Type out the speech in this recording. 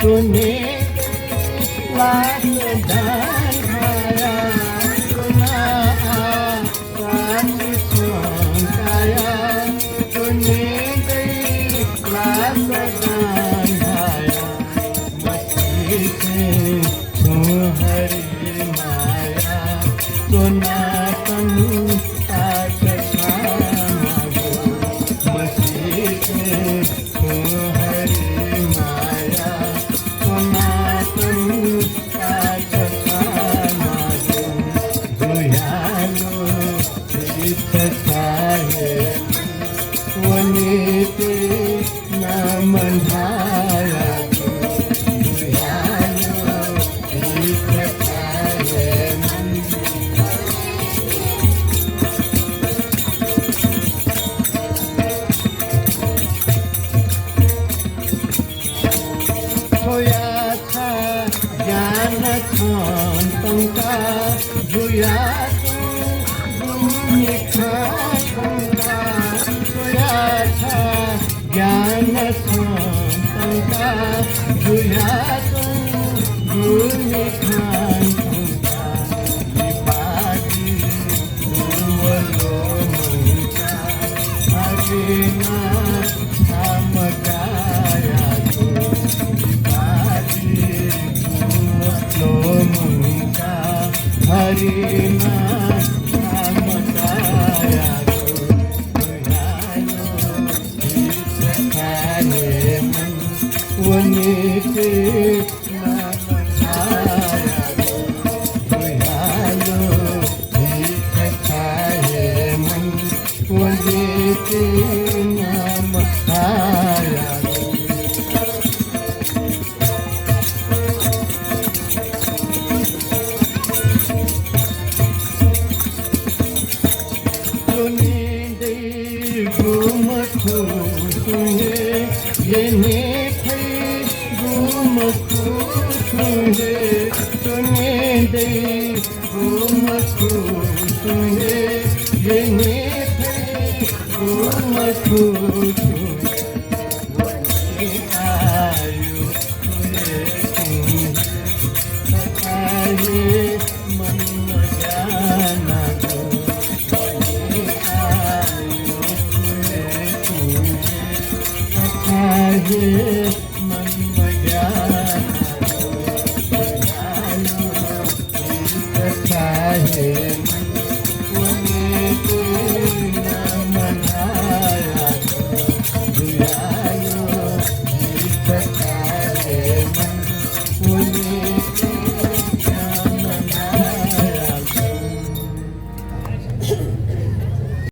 तूने लाख दान खाया तुना आसानी सोंकाया तूने लाख दान खाया मसीह से तू हरी माया तुना संता वनीते नामधाया खोया था ज्ञान का जुया ज्ञान संता जुया गुणी खांता विपादी गुवलो मंता हरिना सामकाया विपादी गुवलो मंता हरिना सामकाया वनीते नामधाया दुयालो भीख खाए मन वनीते नामधाया तूने दे घूम खुशे ये खुशे तूने दे घूम खुशे ये घूम खुशे आयु तुझे मन जाना आयु तुझे